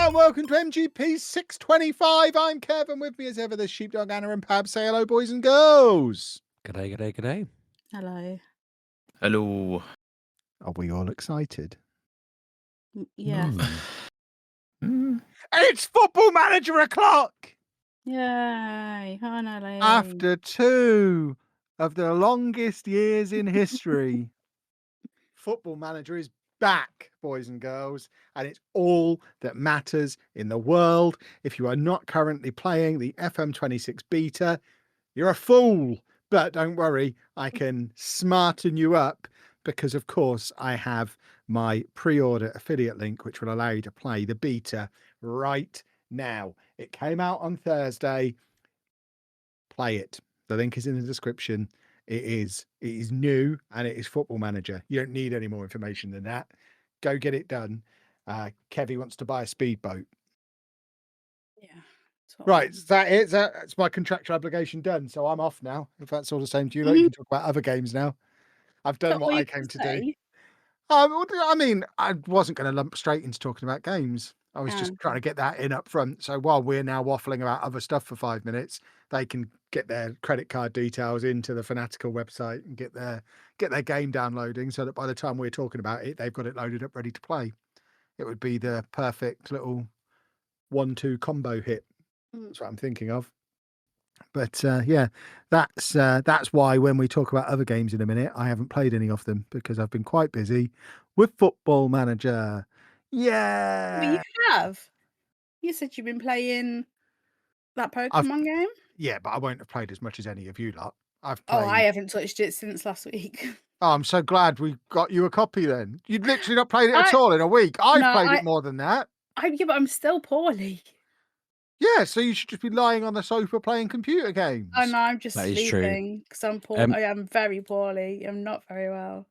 and welcome to MGP625. I'm Kevin. With me as ever, the Sheepdog, Anna and Pab. Say hello, boys and girls. G'day, g'day, g'day. Hello. Hello. Are we all excited? Yeah. It's Football Manager o'clock! Yay. Finally. After 2 of the longest years in history, Football Manager is back, boys and girls, and it's all that matters in the world. If you are not currently playing the FM26 beta, you're a fool. But don't worry, I can smarten you up because, of course, I have my pre-order affiliate link, which will allow you to play the beta right now. It came out on Thursday. Play it. The link is in the description. It is new and it is Football Manager. You don't need any more information than that. Go get it done. Kevy wants to buy a speedboat. Yeah. Right, is that it? That's my contractual obligation done. So I'm off now. If that's all the same to you, you can talk about other games now. I've done what I came to do. I mean, I wasn't going to lump straight into talking about games. I was just trying to get that in up front. So while we're now waffling about other stuff for 5 minutes, they can get their credit card details into the Fanatical website and get their game downloading so that by the time we're talking about it, they've got it loaded up ready to play. It would be the perfect little 1-2 combo hit. That's what I'm thinking of. But yeah, that's why when we talk about other games in a minute, I haven't played any of them because I've been quite busy with Football Manager. Yeah. Well, you have. You said you've been playing that Pokemon game? Yeah, but I won't have played as much as any of you lot. I've played... Oh, I haven't touched it since last week. Oh, I'm so glad we got you a copy then. You'd literally not played it at all in a week. I've played it more than that. Yeah, but I'm still poorly. Yeah, so you should just be lying on the sofa playing computer games. Oh, no, I'm just sleeping because I'm poor. I am very poorly. I'm not very well.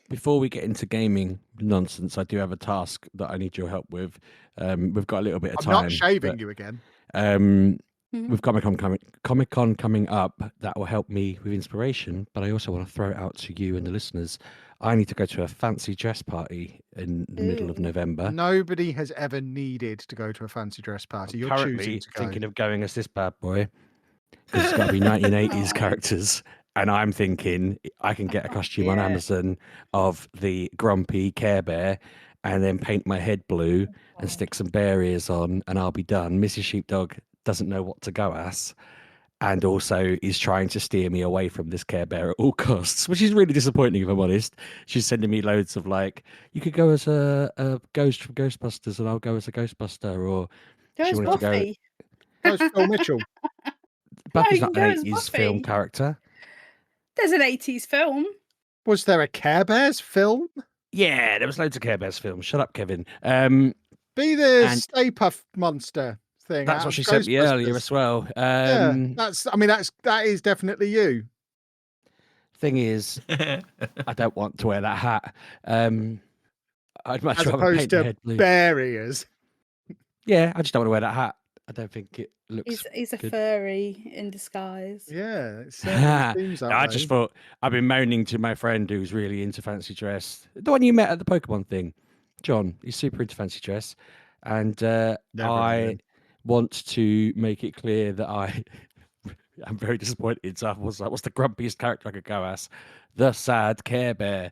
Before we get into gaming nonsense, I do have a task that I need your help with. We've got a little bit of time. I'm not shaving you again. With Comic-Con coming up, that will help me with inspiration, but I also want to throw it out to you and the listeners. I need to go to a fancy dress party in the middle of November. Nobody has ever needed to go to a fancy dress party. You're currently thinking of going as this bad boy. Because it's got to be 1980s characters. And I'm thinking I can get a costume on Amazon of the grumpy Care Bear and then paint my head blue and stick some bear ears on and I'll be done. Mrs. Sheepdog doesn't know what to go as. And also is trying to steer me away from this Care Bear at all costs, which is really disappointing, if I'm honest. She's sending me loads of like, you could go as a ghost from Ghostbusters and I'll go as a Ghostbuster. Or she wanted Buffy. To go. Phil Mitchell. Buffy's not an 80s film character. There's an 80s film. Was there a Care Bears film? Yeah, there was loads of Care Bears films. Shut up, Kevin. Be the Stay Puft Monster. Thing. That's what she sent me earlier as well. Yeah, that is definitely you. Thing is, I don't want to wear that hat. I'd much rather opposed paint to my head blue. Bear ears. Yeah, I just don't want to wear that hat. I don't think it looks. He's a furry in disguise. Yeah, it seems that I just thought I've been moaning to my friend who's really into fancy dress. The one you met at the Pokemon thing, John. He's super into fancy dress, and I want to make it clear that I'm very disappointed. So I was like, what's the grumpiest character I could go as? The sad Care Bear.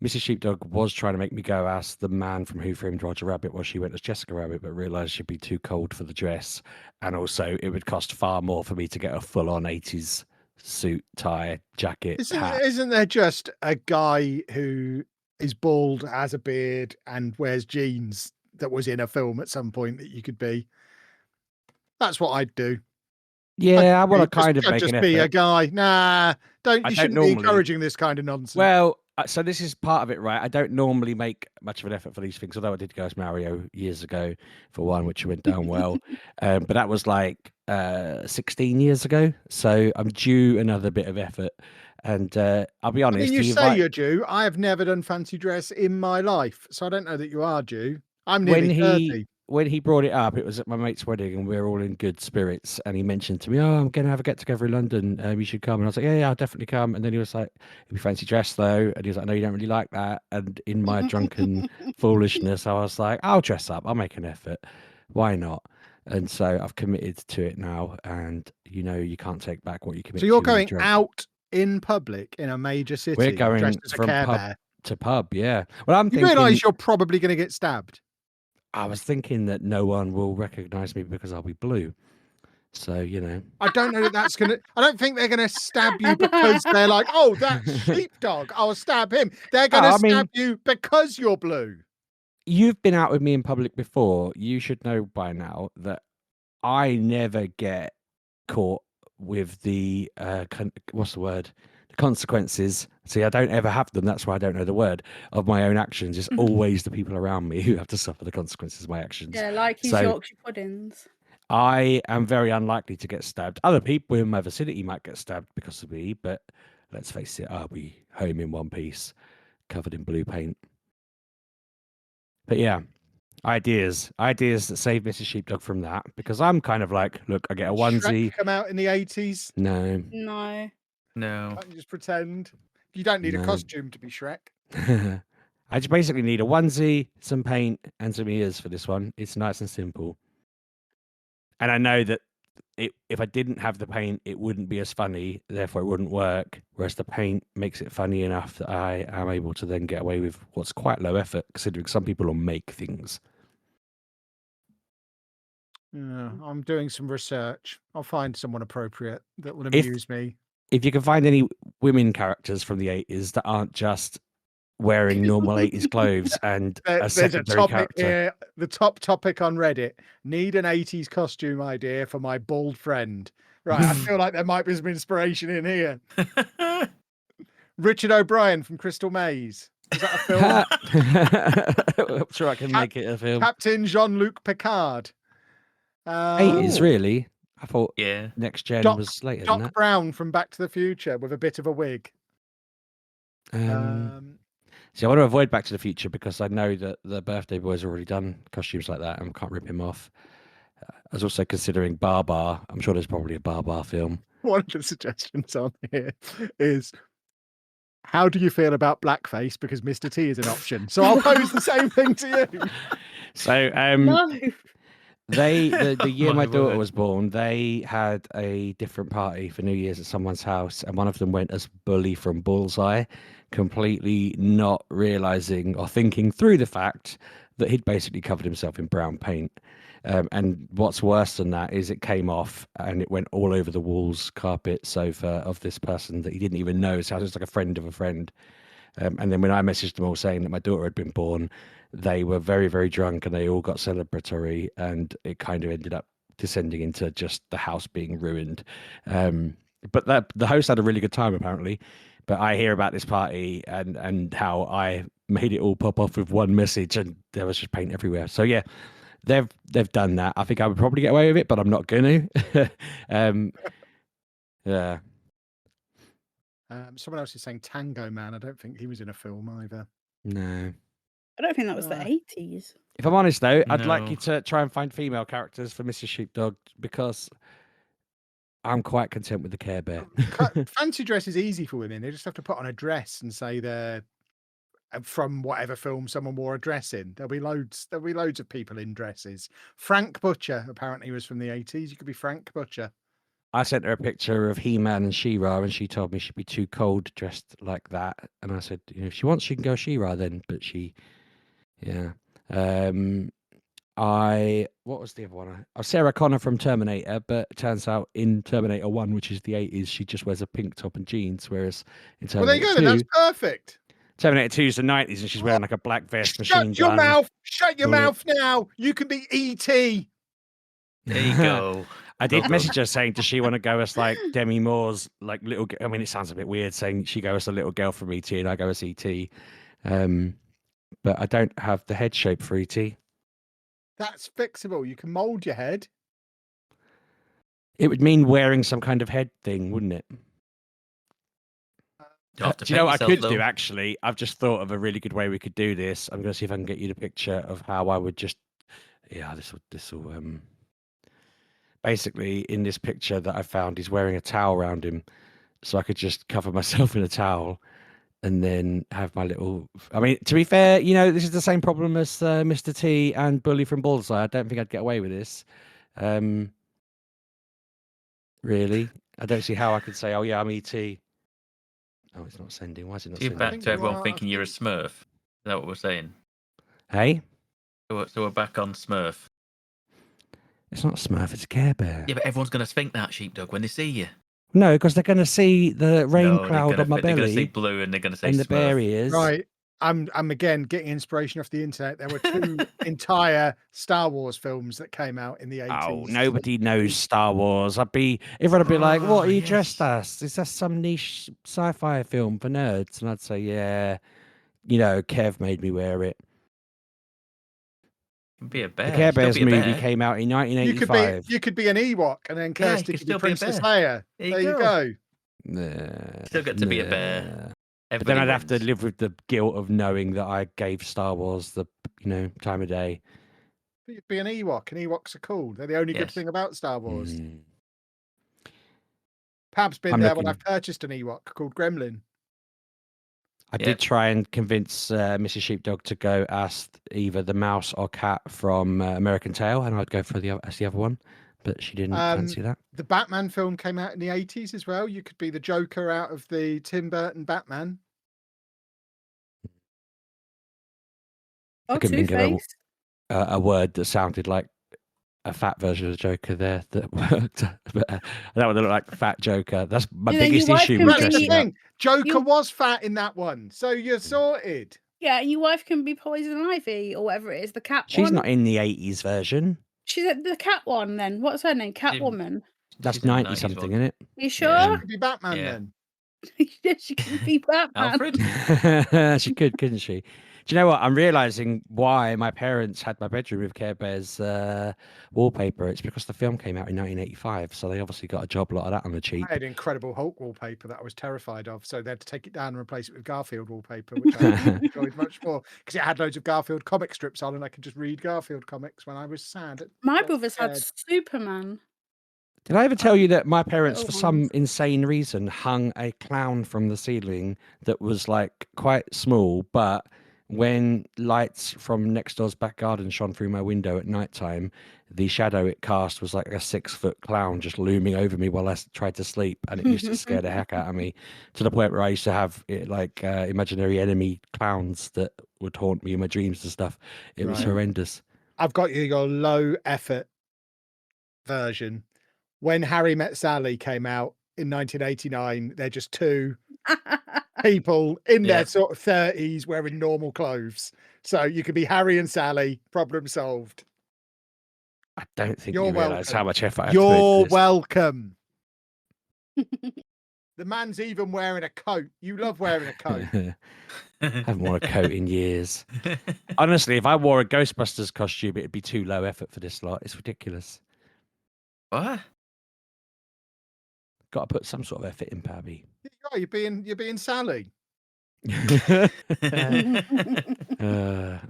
Mrs. Sheepdog was trying to make me go as the man from Who Framed Roger Rabbit while she went as Jessica Rabbit, but realised she'd be too cold for the dress. And also it would cost far more for me to get a full-on 80s suit, tie, jacket, hat. Isn't there just a guy who is bald, has a beard and wears jeans that was in a film at some point that you could be? That's what I'd do. Yeah, I want to kind of make an effort. Just be a guy. Nah, you shouldn't be encouraging this kind of nonsense. Well, so this is part of it, right? I don't normally make much of an effort for these things, although I did go as Mario years ago for one, which went down well. But that was like 16 years ago. So I'm due another bit of effort. And I'll be honest. You say you're due. I have never done fancy dress in my life. So I don't know that you are due. I'm nearly 30. when he brought it up, it was at my mate's wedding, and we were all in good spirits. And he mentioned to me, "Oh, I'm going to have a get together in London. You should come." And I was like, "Yeah, I'll definitely come." And then he was like, "If you fancy dress though," and he was like, "No, you don't really like that." And in my drunken foolishness, I was like, "I'll dress up. I'll make an effort. Why not?" And so I've committed to it now. And you can't take back what you commit So to. you're when you're going drunk. out in public in a major city, We're going dressed as a from Care pub Bear. to pub. Yeah. Well, I'm You thinking. realise you're probably going to get stabbed. I was thinking that no one will recognise me because I'll be blue. So, I don't know that's going to... I don't think they're going to stab you because they're like, "Oh, that's Sheepdog, I'll stab him." They're going to stab you because you're blue. You've been out with me in public before. You should know by now that I never get caught with the, what's the word? The consequences. See, I don't ever have them. That's why I don't know the word of my own actions. It's always the people around me who have to suffer the consequences of my actions. Yeah, like his Yorkshire puddings. I am very unlikely to get stabbed. Other people in my vicinity might get stabbed because of me, but let's face it, I'll be home in one piece, covered in blue paint. But yeah, ideas that save Mrs. Sheepdog from that, because I'm kind of like, look, I get a onesie. Shrek come out in the 80s? No. Can't you just pretend? You don't need a costume to be Shrek. I just basically need a onesie, some paint, and some ears for this one. It's nice and simple. And I know that if I didn't have the paint, it wouldn't be as funny, therefore it wouldn't work. Whereas the paint makes it funny enough that I am able to then get away with what's quite low effort, considering some people will make things. Yeah, I'm doing some research. I'll find someone appropriate that will amuse me. If you can find any women characters from the 80s that aren't just wearing normal 80s clothes and a secondary character. Here, the top topic on Reddit: need an 80s costume idea for my bald friend. Right, I feel like there might be some inspiration in here. Richard O'Brien from Crystal Maze. Is that a film? I'm sure I can make it a film. Captain Jean-Luc Picard. 80s, really? I thought Next Gen was later than that. Doc Brown from Back to the Future with a bit of a wig. See, I want to avoid Back to the Future because I know that the Birthday Boy's already done costumes like that and can't rip him off. I was also considering Bar. I'm sure there's probably a Bar film. One of the suggestions on here is, how do you feel about blackface? Because Mr. T is an option. So I'll pose the same thing to you. So, No. the year my daughter was born, they had a different party for New Year's at someone's house, and one of them went as Bully from Bullseye, completely not realizing or thinking through the fact that he'd basically covered himself in brown paint. And what's worse than that is it came off and it went all over the walls, carpet, sofa of this person that he didn't even know. So it was like a friend of a friend. And then when I messaged them all saying that my daughter had been born, they were very, very drunk and they all got celebratory, and it kind of ended up descending into just the house being ruined. But the host had a really good time apparently. But I hear about this party and how I made it all pop off with one message, and there was just paint everywhere. So yeah, they've done that. I think I would probably get away with it, but I'm not going to. Yeah. Someone else is saying Tango Man. I don't think he was in a film either. No. I don't think that was the 80s. If I'm honest though, I'd like you to try and find female characters for Mrs. Sheepdog because I'm quite content with the Care Bear. Fancy dress is easy for women. They just have to put on a dress and say they're from whatever film someone wore a dress in. There'll be loads of people in dresses. Frank Butcher apparently was from the 80s. You could be Frank Butcher. I sent her a picture of He-Man and She-Ra, and she told me she'd be too cold dressed like that. And I said, if she wants, she can go She-Ra then. But yeah. What was the other one? Sarah Connor from Terminator, but it turns out in Terminator 1, which is the 80s, she just wears a pink top and jeans, whereas in Terminator 2... Well, there you go, that's perfect. Terminator 2 is the 90s, and she's wearing like a black vest, machine gun. Shut your mouth! Shut your mouth now! You can be E.T. There you go. I did message her saying, does she want to go as like Demi Moore's like little... I mean, it sounds a bit weird saying she goes as a little girl from E.T. and I go as E.T. But I don't have the head shape for E.T. That's fixable. You can mold your head. It would mean wearing some kind of head thing, wouldn't it? Do you know what I could do, actually? I've just thought of a really good way we could do this. I'm going to see if I can get you the picture of how I would just Yeah, this will basically in this picture that I found, he's wearing a towel around him, so I could just cover myself in a towel and then have my little. I mean, to be fair, this is the same problem as Mr. T and Bully from Bullseye. I don't think I'd get away with this. Really, I don't see how I could say, "Oh yeah, I'm ET." Oh, it's not sending. Why is it not You're sending? back to everyone thinking you're a Smurf. Is that what we're saying? Hey, So we're back on Smurf. it's not Smurf. It's Care Bear. Yeah, but everyone's going to think that, Sheepdog, when they see you. No, because they're going to see the rain No, cloud on my they're going to see belly blue and they're going to say and the Smurf. bear ears. Right. I'm again getting inspiration off the internet. There were 2 entire Star Wars films that came out in the 80s. Oh, nobody knows Star Wars. Everyone would be like, "What are you dressed as? Is that some niche sci-fi film for nerds?" And I'd say, "Yeah, Kev made me wear it." Be a bear. The Care Bears movie bear. came out in 1985. You could be an Ewok, and then Kirsty could be Princess Leia. There you go. Still get to be a bear. But then I'd have to live with the guilt of knowing that I gave Star Wars the time of day. You'd be an Ewok, and Ewoks are cool. They're the only good thing about Star Wars. Pab's been there when I've purchased an Ewok called Gremlin. I did try and convince Mrs. Sheepdog to go as either the mouse or cat from American Tail, and I'd go for the other one, but she didn't fancy that. The Batman film came out in the 80s as well. You could be the Joker out of the Tim Burton Batman. Oh, Two-Face. A word that sounded like a fat version of the Joker there that worked. But that would look like fat Joker. That's my biggest issue with dressing up. Joker was fat in that one, so you're sorted. Yeah, your wife can be Poison Ivy or whatever it is, the cat She's one. not in the 80s version. She's at the cat one then. What's her name? Catwoman. That's 90-something, isn't it? You sure? She could be Batman then. Yeah, she can be Batman. Alfred? She could, couldn't she? Do you know what? I'm realizing why my parents had my bedroom with Care Bear's wallpaper. It's because the film came out in 1985, so they obviously got a job lot of that on the cheap. I had Incredible Hulk wallpaper that I was terrified of, so they had to take it down and replace it with Garfield wallpaper, which I enjoyed much more because it had loads of Garfield comic strips on, and I could just read Garfield comics when I was sad. My brothers had Superman. Did I ever tell you that my parents, for some insane reason, hung a clown from the ceiling that was like quite small, but when lights from next door's back garden shone through my window at night time, the shadow it cast was like a 6-foot clown just looming over me while I tried to sleep, and it used to scare the heck out of me to the point where I used to have imaginary enemy clowns that would haunt me in my dreams and stuff. It was horrendous. I've got your low effort version. When Harry Met Sally came out in 1989, they're just 2 people in their sort of 30s wearing normal clothes. So you could be Harry and Sally, problem solved. I don't think you realise how much effort I have You're to put into this. welcome. The man's even wearing a coat. You love wearing a coat. I haven't worn a coat in years. Honestly, if I wore a Ghostbusters costume, it'd be too low effort for this lot. It's ridiculous. What? Got to put some sort of effort in, Pabby. You're being Sally. I'm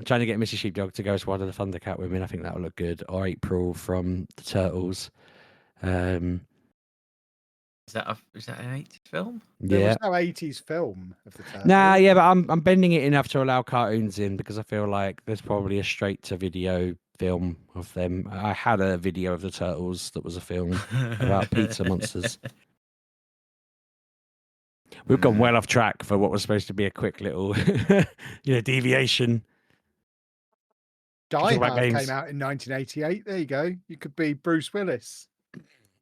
trying to get Mrs. Sheepdog to go as one of the Thundercat women. I think that will look good. Or April from the Turtles. Is that an 80s film? There was no 80s film of the Turtles. Nah, yeah, but I'm bending it enough to allow cartoons in because I feel like there's probably a straight-to-video film of them. I had a video of the Turtles that was a film about pizza monsters. We've gone well off track for what was supposed to be a quick little, deviation. Die Hard came out in 1988. There you go. You could be Bruce Willis.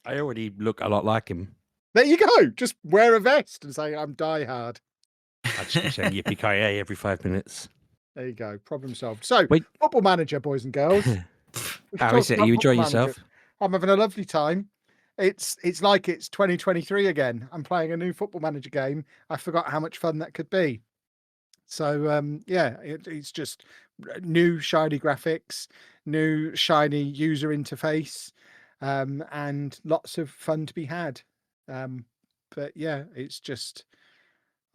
I already look a lot like him. There you go. Just wear a vest and say, I'm Die Hard. I just keep saying yippee-ki-yay every 5 minutes. There you go. Problem solved. So, Football Manager, boys and girls. How is it? Are you enjoying yourself? I'm having a lovely time. It's like it's 2023 again. I'm playing a new Football Manager game. I forgot how much fun that could be. So, it's just new shiny graphics, new shiny user interface, and lots of fun to be had. But yeah, it's just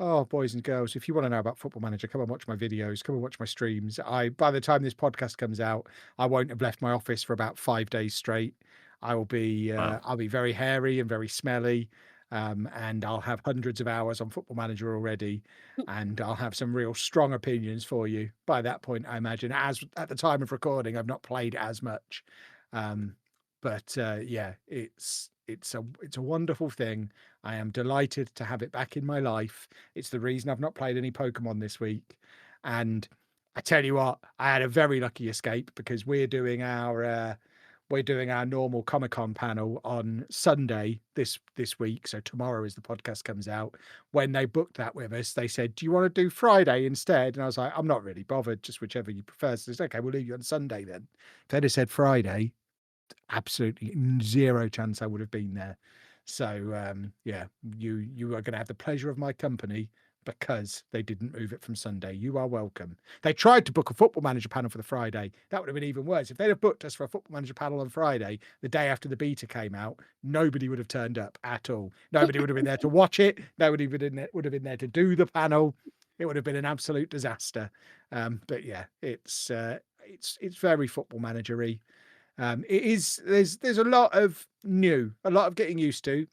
Oh, boys and girls, if you want to know about Football Manager, come and watch my videos, come and watch my streams. By the time this podcast comes out, I won't have left my office for about 5 days straight. I'll be very hairy and very smelly, and I'll have hundreds of hours on Football Manager already, and I'll have some real strong opinions for you by that point, I imagine. As at the time of recording, I've not played as much, but yeah, it's a wonderful thing. I am delighted to have it back in my life. It's the reason I've not played any Pokemon this week. And I tell you what, I had a very lucky escape because we're doing our normal Comic-Con panel on Sunday this week. So tomorrow, as the podcast comes out, when they booked that with us, they said, "Do you want to do Friday instead?" And I was like, "I'm not really bothered, just whichever you prefer." So it's okay, we'll leave you on Sunday then. If they'd have said Friday, absolutely zero chance I would have been there. So yeah, you are going to have the pleasure of my company because they didn't move it from Sunday. You are welcome. They tried to book a Football Manager panel for the Friday. That would have been even worse. If they'd have booked us for a Football Manager panel on Friday, the day after the beta came out, nobody would have turned up at all. Nobody would have been there to watch it. Nobody would have been there to do the panel. It would have been an absolute disaster. But yeah, it's very Football Manager-y. It is. There's a lot of getting used to.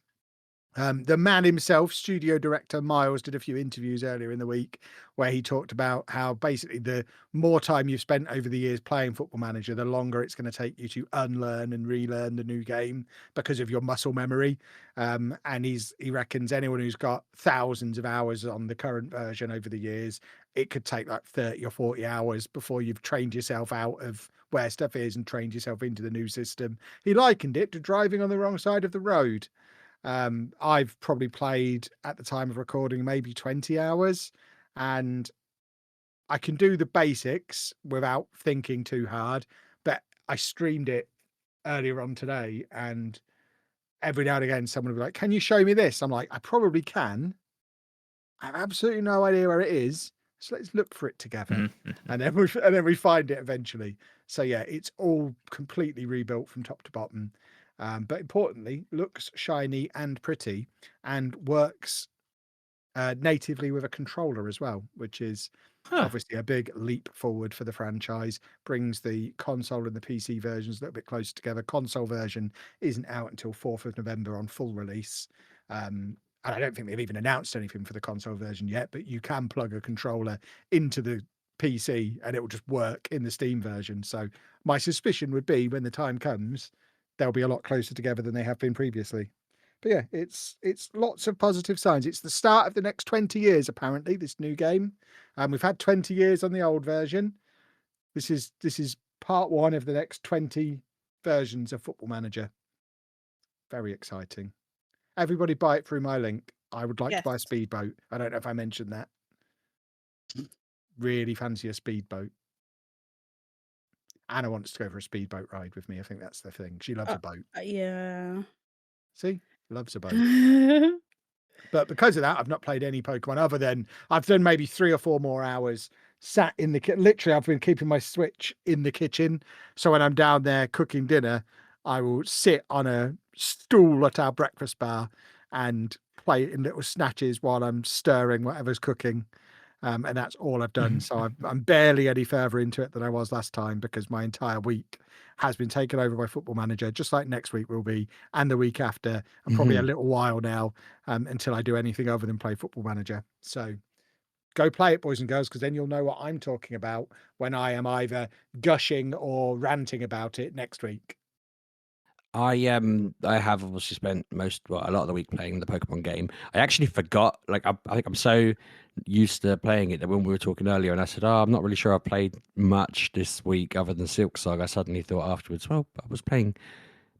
The man himself, studio director Miles, did a few interviews earlier in the week where he talked about how basically the more time you've spent over the years playing Football Manager, the longer it's going to take you to unlearn and relearn the new game because of your muscle memory. And he reckons anyone who's got thousands of hours on the current version over the years, it could take like 30 or 40 hours before you've trained yourself out of where stuff is and trained yourself into the new system. He likened it to driving on the wrong side of the road. I've probably played at the time of recording maybe 20 hours, and I can do the basics without thinking too hard. But I streamed it earlier on today, and every now and again someone will be like, "Can you show me this?" I'm like, "I probably can. I have absolutely no idea where it is. So let's look for it together." And then we find it eventually. So yeah, it's all completely rebuilt from top to bottom. But importantly, looks shiny and pretty and works natively with a controller as well, which is obviously a big leap forward for the franchise. Brings the console and the PC versions a little bit closer together. Console version isn't out until 4th of November on full release. And I don't think they've even announced anything for the console version yet, but you can plug a controller into the PC and it will just work in the Steam version. So my suspicion would be when the time comes, they'll be a lot closer together than they have been previously. But yeah, it's lots of positive signs. It's the start of the next 20 years, apparently, this new game. We've had 20 years on the old version. This is part one of the next 20 versions of Football Manager. Very exciting. Everybody buy it through my link. I would like to buy a speedboat. I don't know if I mentioned that. Really fancy a speedboat. Anna wants to go for a speedboat ride with me. I think that's the thing. She loves a boat. Yeah. See? Loves a boat. But because of that, I've not played any Pokemon other than I've done maybe 3 or 4 more hours sat in the kitchen. Literally, I've been keeping my Switch in the kitchen. So when I'm down there cooking dinner, I will sit on a stool at our breakfast bar and play in little snatches while I'm stirring whatever's cooking. And that's all I've done. So I'm barely any further into it than I was last time because my entire week has been taken over by Football Manager, just like next week will be, and the week after, and probably a little while now until I do anything other than play Football Manager. So go play it, boys and girls, because then you'll know what I'm talking about when I am either gushing or ranting about it next week. I have obviously spent a lot of the week playing the Pokemon game. I actually forgot, like I think I'm so used to playing it that when we were talking earlier and I said, "Oh, I'm not really sure I've played much this week other than Silk Saga," I suddenly thought afterwards, well, I was playing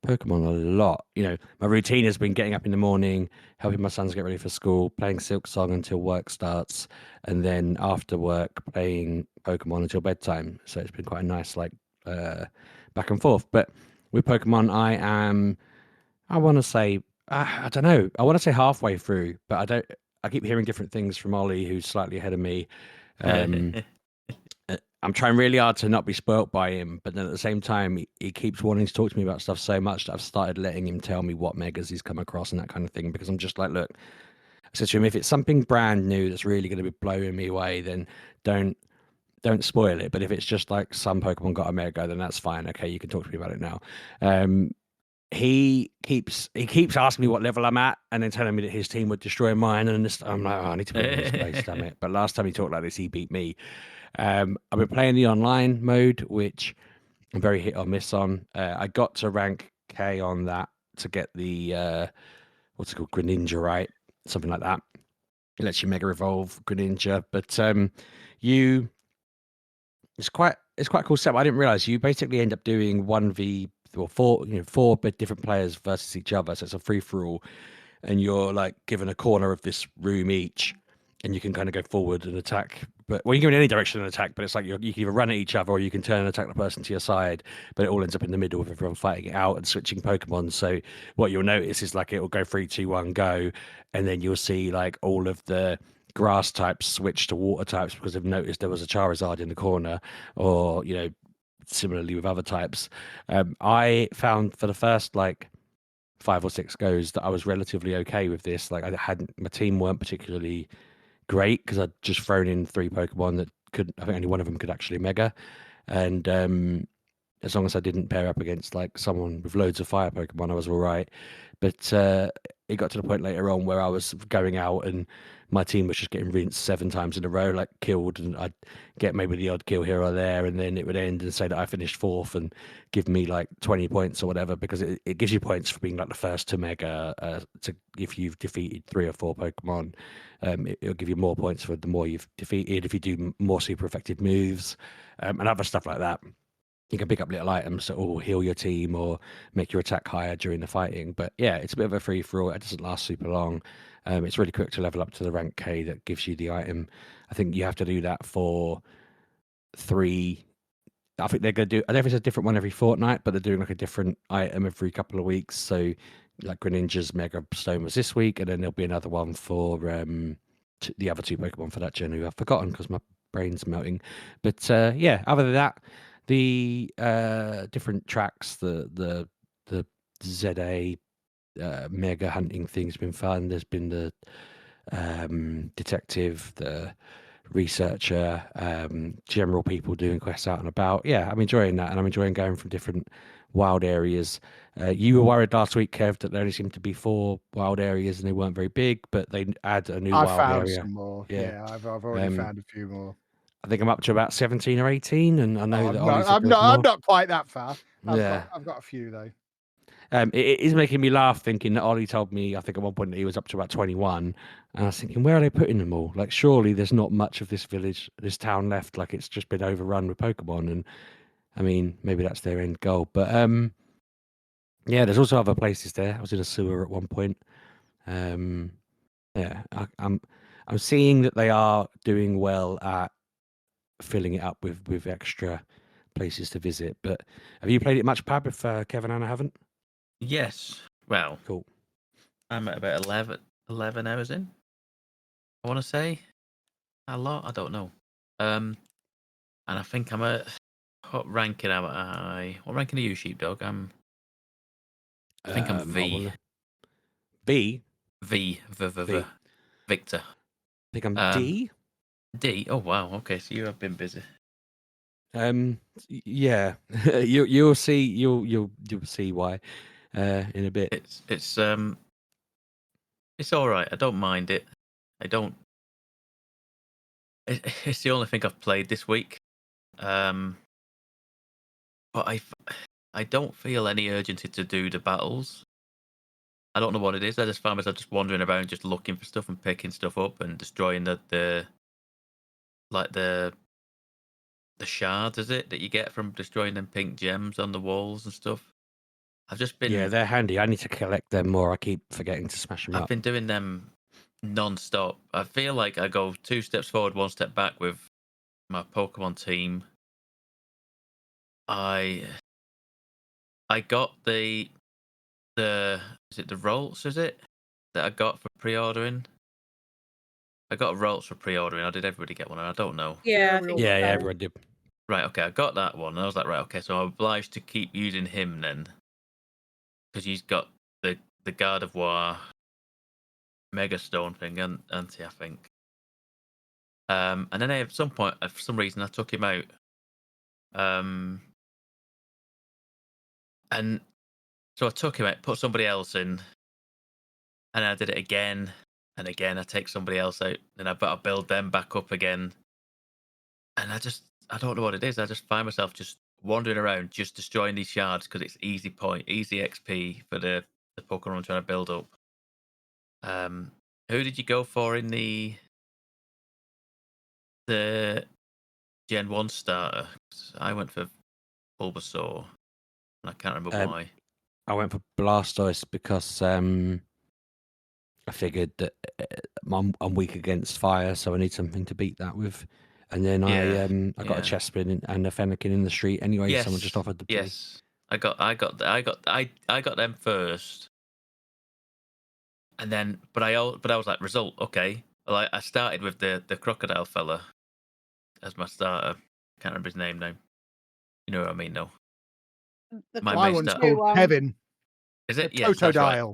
Pokemon a lot. You know, my routine has been getting up in the morning, helping my sons get ready for school, playing Silk Song until work starts, and then after work playing Pokemon until bedtime. So it's been quite a nice back and forth. But with Pokemon, I want to say, I don't know, I want to say halfway through, but I keep hearing different things from Ollie, who's slightly ahead of me. I'm trying really hard to not be spoilt by him, but then at the same time, he keeps wanting to talk to me about stuff so much that I've started letting him tell me what megas he's come across and that kind of thing, because I'm just like, look, said to him, if it's something brand new that's really going to be blowing me away, then don't spoil it. But if it's just like some Pokemon got a Mega, then that's fine. Okay, you can talk to me about it now. He keeps asking me what level I'm at, and then telling me that his team would destroy mine. And I'm like, I need to put him in his place, damn it. But last time he talked like this, he beat me. I've been playing the online mode, which I'm very hit or miss on. I got to rank K on that to get the what's it called, Greninja, right? Something like that. It lets you Mega Evolve Greninja, but it's quite a cool setup. I didn't realize you basically end up doing 1v or four different players versus each other. So it's a free for all, and you're like given a corner of this room each, and you can kind of go forward and attack. But you can go in any direction and attack, but it's like you can either run at each other or you can turn and attack the person to your side. But it all ends up in the middle with everyone fighting it out and switching Pokemon. So what you'll notice is like it'll go 3, 2, 1, go, and then you'll see like all of the grass types switch to water types because they've noticed there was a Charizard in the corner, or similarly with other types. I found for the first like 5 or 6 goes that I was relatively okay with this. Like my team weren't particularly great because I'd just thrown in 3 Pokemon that I think only one of them could actually Mega, and as long as I didn't pair up against like someone with loads of fire Pokemon, I was all right. But it got to the point later on where I was going out and my team was just getting rinsed 7 times in a row, like killed, and I'd get maybe the odd kill here or there, and then it would end and say that I finished 4th and give me like 20 points or whatever, because it gives you points for being like the first to Mega. If you've defeated 3 or 4 Pokemon, it'll give you more points for the more you've defeated. If you do more super effective moves and other stuff like that. You can pick up little items that will heal your team or make your attack higher during the fighting. But yeah, it's a bit of a free for all. It doesn't last super long. It's really quick to level up to the rank K that gives you the item. I think you have to do that for 3. I think they're going to do, I don't know if it's a different one every fortnight, but they're doing like a different item every couple of weeks. So like Greninja's Mega Stone was this week, and then there'll be another one for the other 2 Pokemon for that gen who I've forgotten because my brain's melting. But yeah, other than that, the different tracks, the ZA Mega hunting thing's been fun. There's been the detective, the researcher, general people doing quests out and about. Yeah, I'm enjoying that, and I'm enjoying going from different wild areas. You were worried last week, Kev, that there only seemed to be 4 wild areas and they weren't very big, but they add a new I wild found area. some more. Yeah, I've already found a few more. I think I'm up to about 17 or 18, and I know that I'm not quite that far. I've got a few though. It is making me laugh thinking that Ollie told me, I think at one point, that he was up to about 21, and I was thinking, where are they putting them all? Like, surely there's not much of this town left. Like, it's just been overrun with Pokemon, and I mean, maybe that's their end goal. But yeah, there's also other places there. I was in a sewer at one point. Yeah, I'm seeing that they are doing well at filling it up with extra places to visit. But have you played it much, Pab? If Kevin and I haven't. Yes. Well, cool. I'm at about 11 hours in. I want to say a lot. I don't know. And I think I'm at what ranking am I? What ranking are you, Sheepdog? I think I'm V. B. V. Victor. I think I'm D. D. Oh wow. Okay, so you have been busy. Yeah. you'll see. You'll see why in a bit. It's all right. I don't mind it. I don't. It's the only thing I've played this week. But I don't feel any urgency to do the battles. I don't know what it is. I just find myself just wandering around, just looking for stuff and picking stuff up and destroying the shards, is it, that you get from destroying them pink gems on the walls and stuff. I've just been... Yeah, they're handy. I need to collect them more. I keep forgetting to smash them up. I've been doing them non-stop. I feel like I go 2 steps forward, 1 step back with my Pokemon team. I got the is it the Rolts, is it, that I got for pre-ordering? I got Rolts for pre-ordering. Or did everybody get one? I don't know. Yeah, yeah, everyone did. Right, okay, I got that one. And I was like, right, okay, so I'm obliged to keep using him then. Because he's got the Gardevoir Mega Stone thing, aren't he, I think. And then at some point, for some reason, I took him out. And so I took him out, put somebody else in, and I did it again and again. I take somebody else out, then I build them back up again. And I don't know what it is. I just find myself just wandering around, just destroying these shards because it's easy XP for the Pokemon I'm trying to build up. Who did you go for in the Gen 1 starter? 'Cause I went for Bulbasaur, and I can't remember why. I went for Blastoise because I figured that I'm weak against fire, so I need something to beat that with. And then I got a Chespin and a Fennekin in the street anyway. Yes, someone just offered to play. Yes, I got them first, and then but I was like, result, okay. Well, I started with the crocodile fella as my starter. Can't remember his name now. You know what I mean, though. My one's called Kevin. Is it? Yes, that's right.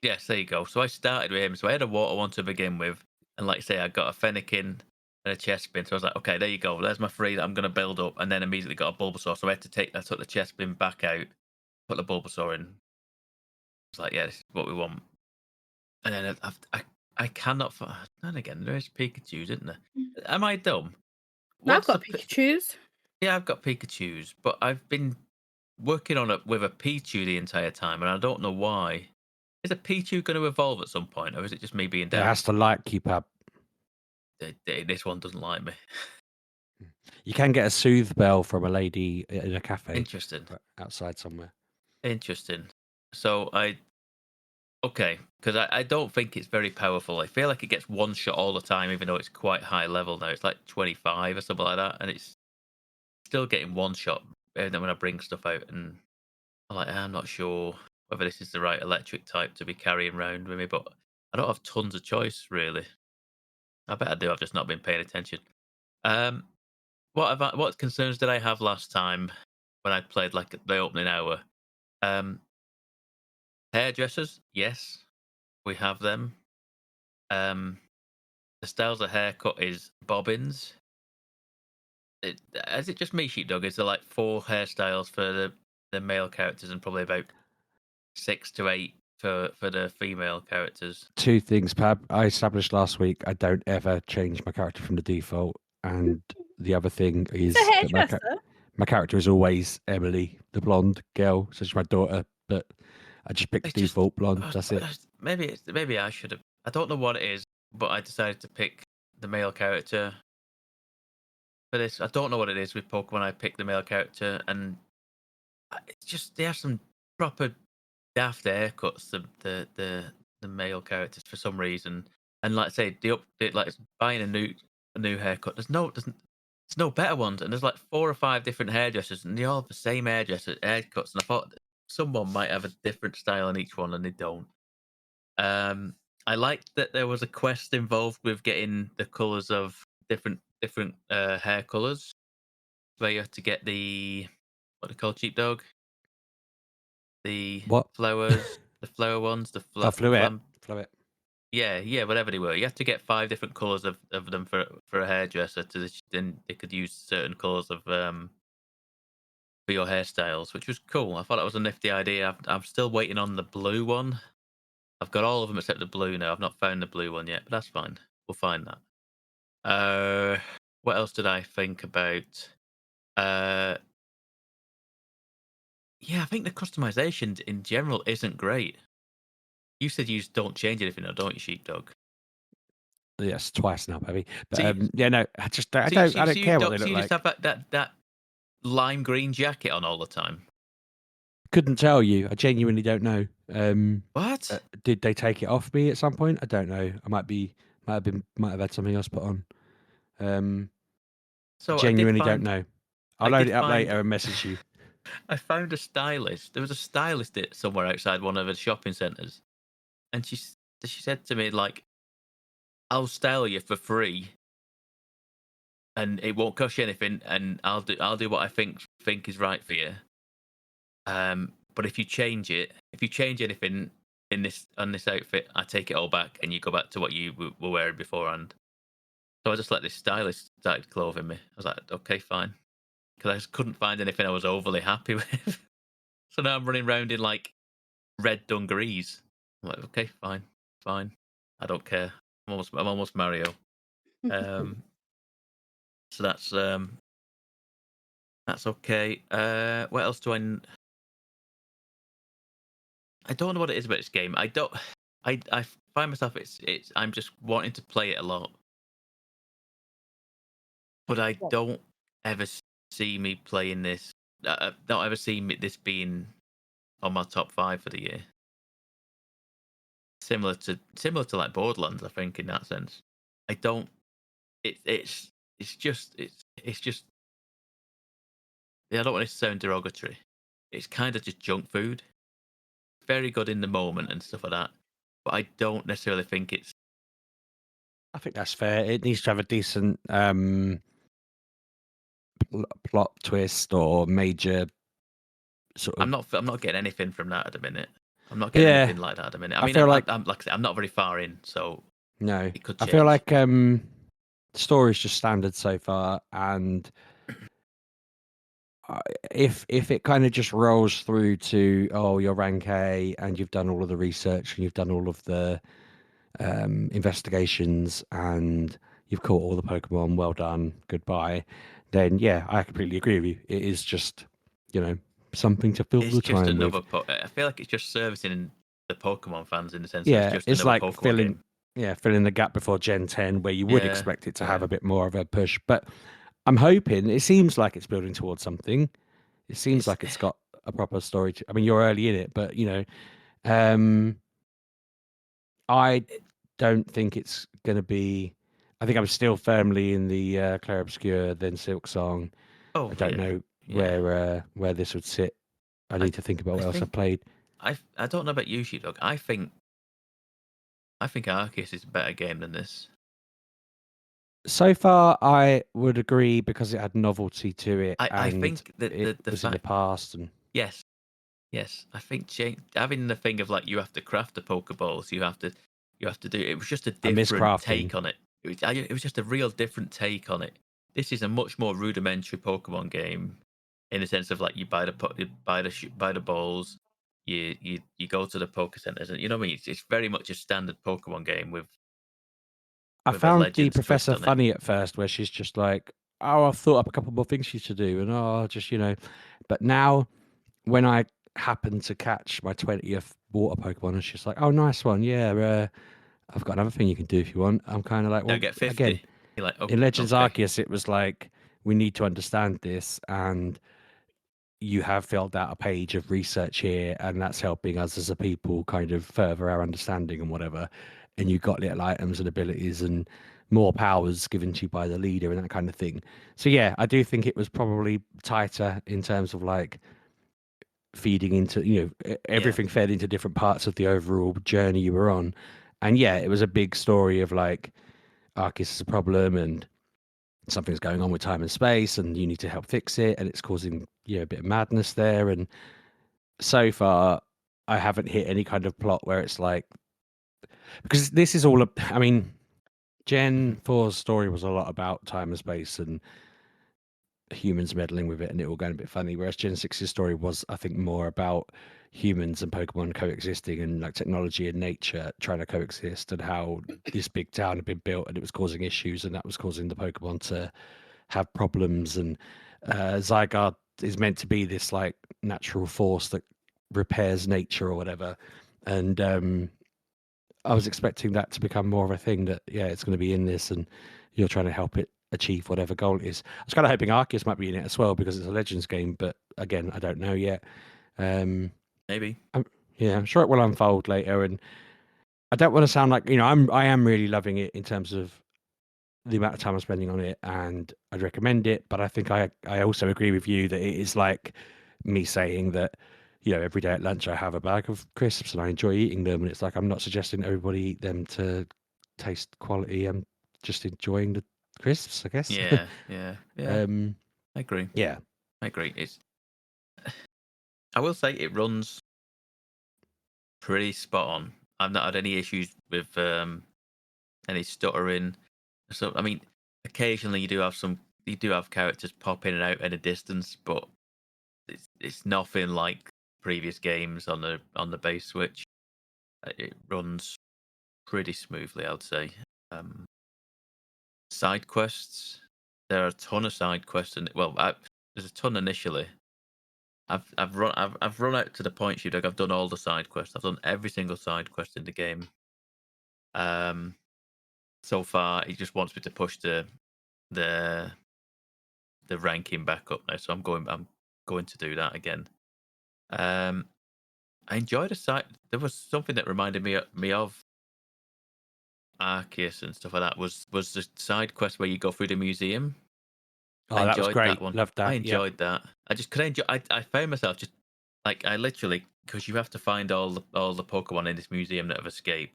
Yes, there you go. So I started with him. So I had a water one to begin with, and like I say, I got a Fennekin and a Chespin. So I was like, okay, there you go. There's my 3 that I'm going to build up, and then immediately got a Bulbasaur. So I took the Chespin back out, put the Bulbasaur in. It's like, yeah, this is what we want. And then I cannot find. And again, there is Pikachu's, isn't there? Am I dumb? I've got Pikachu's. Yeah, I've got Pikachu's, but I've been working on it with a Pichu the entire time, and I don't know why. Is a Pichu going to evolve at some point, or is it just me being down? It has to like you, Pab. This one doesn't like me. You can get a soothe bell from a lady in a cafe. Interesting. Outside somewhere. Interesting. So because I don't think it's very powerful. I feel like it gets one shot all the time, even though it's quite high level now. It's like 25 or something like that, and it's still getting one shot. And then when I bring stuff out, and I'm not sure whether this is the right electric type to be carrying around with me, but I don't have tons of choice really. I bet I do. I've just not been paying attention. What concerns did I have last time when I played like the opening hour? Hairdressers, yes, we have them. The styles of haircut is bobbins. Is it just me, Sheepdog? Is there like 4 hairstyles for the male characters and probably about 6 to 8 for the female characters? 2 things, Pab. I established last week I don't ever change my character from the default, and the other thing is that my character is always Emily, the blonde girl. So she's my daughter, but I just picked the default blonde. That's it. Maybe I should have. I don't know what it is, but I decided to pick the male character for this. I don't know what it is with Pokemon. I picked the male character, and it's just they have some proper daft haircuts. The male characters for some reason, and like I say, like buying a new haircut. There's no better ones, and there's like 4 or 5 different hairdressers, and they all have the same haircuts. And I thought someone might have a different style on each one, and they don't. I liked that there was a quest involved with getting the colors of different hair colors, where you have to get the what they call Sheepdog, the flowers, the flower ones, the fluet. Yeah, whatever they were. You have to get 5 different colors of them for a hairdresser. Then they could use certain colors of for your hairstyles, which was cool. I thought that was a nifty idea. I'm still waiting on the blue one. I've got all of them except the blue now. I've not found the blue one yet, but that's fine. We'll find that. What else did I think about? Yeah, I think the customization in general isn't great. You said you don't change anything, don't you, Sheepdog? Yes, twice now, baby. But yeah, no, I don't care what they look like. So you just have that lime green jacket on all the time? Couldn't tell you. I genuinely don't know. What? Did they take it off me at some point? I don't know. I might have had something else put on. So genuinely don't know. I'll load it up later and message you. I found a stylist. There was a stylist somewhere outside one of the shopping centres, and she said to me like, "I'll style you for free, and it won't cost you anything, and I'll do what I think is right for you. But if you change anything, in this outfit, I take it all back, and you go back to what you were wearing beforehand. So I just let this stylist started clothing me. I was like, okay, fine, because I just couldn't find anything I was overly happy with. So now I'm running around in like red dungarees. I'm like, okay, fine, I don't care. I'm almost Mario. So that's okay. What else do I don't know what it is about this game. I find myself I'm just wanting to play it a lot, but I don't ever see me playing this. Don't ever see this being on my top 5 for the year. Similar to like Borderlands, I think, in that sense. I don't. It's just. Yeah, I don't want it to sound derogatory. It's kind of just junk food. Very good in the moment and stuff like that, but I don't necessarily think it's. I think that's fair. It needs to have a decent plot twist or major sort of. I'm not getting anything from that at the minute. I'm not getting anything like that at the minute. I mean, feel like I'm like I said, I'm not very far in, so no. It could change. I feel like the story's just standard so far, and if it kind of just rolls through to you're rank A and you've done all of the research and you've done all of the investigations and you've caught all the Pokemon, well done, goodbye, then yeah, I completely agree with you. It is just, something to fill the time with. I feel like it's just servicing the Pokemon fans in the sense Yeah, that it's just it's another like Pokemon game. filling the gap before Gen 10 where you would expect it to have a bit more of a push. But I'm hoping, it seems like it's building towards something. It seems like it's got a proper story. I mean, you're early in it, but I don't think it's going to be. I think I'm still firmly in the Clair Obscure, then Silk Song. I don't know where this would sit. I need to think about what else I've played. I don't know about you, Sheepdog. I think Arceus is a better game than this. So far, I would agree because it had novelty to it. I think that it was in the past, and yes, I think having the thing of like you have to craft the Pokeballs, you have to do it was just a different take on it. It was just a real different take on it. This is a much more rudimentary Pokemon game, in the sense of like you buy the balls, you go to the Poke Centers, and you know what I mean. It's very much a standard Pokemon game with. I found the professor funny at first, where she's just like, "Oh, I've thought up a couple more things you should do," and just But now, when I happen to catch my 20th water Pokemon, and she's like, "Oh, nice one, yeah. I've got another thing you can do if you want." I'm kind of like, "Well, get 50. Again, You're like, in Legends Arceus, it was like we need to understand this, and you have filled out a page of research here, and that's helping us as a people kind of further our understanding and whatever. And you've got little items and abilities and more powers given to you by the leader and that kind of thing. So yeah, I do think it was probably tighter in terms of like feeding into, everything fed into different parts of the overall journey you were on. And yeah, it was a big story of like Arceus is a problem and something's going on with time and space and you need to help fix it, and it's causing a bit of madness there. And so far I haven't hit any kind of plot where it's like, because this is all I mean, Gen 4's story was a lot about time and space and humans meddling with it and it all going a bit funny, whereas Gen 6's story was, I think, more about humans and Pokemon coexisting and like technology and nature trying to coexist, and how this big town had been built and it was causing issues, and that was causing the Pokemon to have problems. And Zygarde is meant to be this like natural force that repairs nature or whatever. And I was expecting that to become more of a thing, that it's going to be in this and you're trying to help it achieve whatever goal it is. I was kind of hoping Arceus might be in it as well because it's a Legends game, but again, I don't know yet. Maybe. I'm sure it will unfold later. And I don't want to sound like, I am really loving it in terms of the amount of time I'm spending on it, and I'd recommend it. But I think I also agree with you that it is like me saying that, every day at lunch I have a bag of crisps and I enjoy eating them. And it's like, I'm not suggesting everybody eat them to taste quality. I'm just enjoying the crisps, I guess. Yeah. I agree. Yeah. I agree. I will say it runs pretty spot on. I've not had any issues with any stuttering. So I mean, occasionally you do have characters pop in and out at a distance, but it's nothing like previous games on the base Switch. It runs pretty smoothly, I'd say. Side quests. There are a ton of side quests, and there's a ton initially. I've run out to the point, Sheepdog. I've done all the side quests. I've done every single side quest in the game. So far, he just wants me to push the ranking back up now, so I'm going to do that again. I enjoyed the side. There was something that reminded me of Arceus and stuff like that. Was the side quest where you go through the museum. Oh, that was great. That one. Loved that. I enjoyed that. I just could enjoy. I found myself just like I literally, because you have to find all the Pokemon in this museum that have escaped,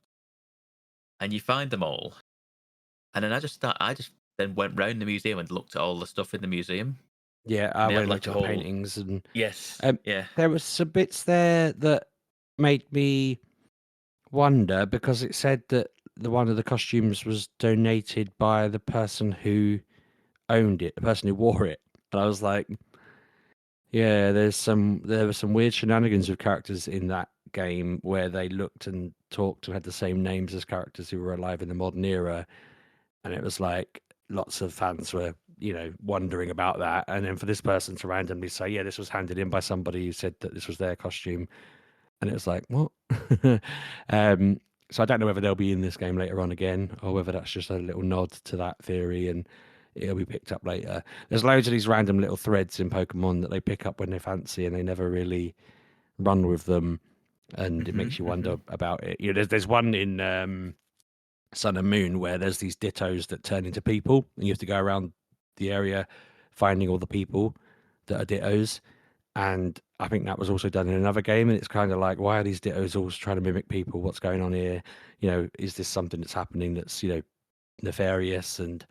and you find them all, and then I just then went round the museum and looked at all the stuff in the museum. Yeah, I went like to the paintings and yes, yeah. There was some bits there that made me wonder because it said that one of the costumes was donated by the person who owned it, the person who wore it, and I was like, yeah, there were some weird shenanigans with characters in that game where they looked and talked and had the same names as characters who were alive in the modern era, and it was like lots of fans were wondering about that, and then for this person to randomly say, yeah, this was handed in by somebody who said that this was their costume, and it was like, what? So I don't know whether they'll be in this game later on again, or whether that's just a little nod to that theory and it'll be picked up later. There's loads of these random little threads in Pokemon that they pick up when they fancy, and they never really run with them, and it makes you wonder about it. There's one in Sun and Moon where there's these Dittos that turn into people, and you have to go around the area finding all the people that are Dittos. And I think that was also done in another game, and it's kind of like, why are these Dittos always trying to mimic people? What's going on here? Is this something that's happening that's nefarious? And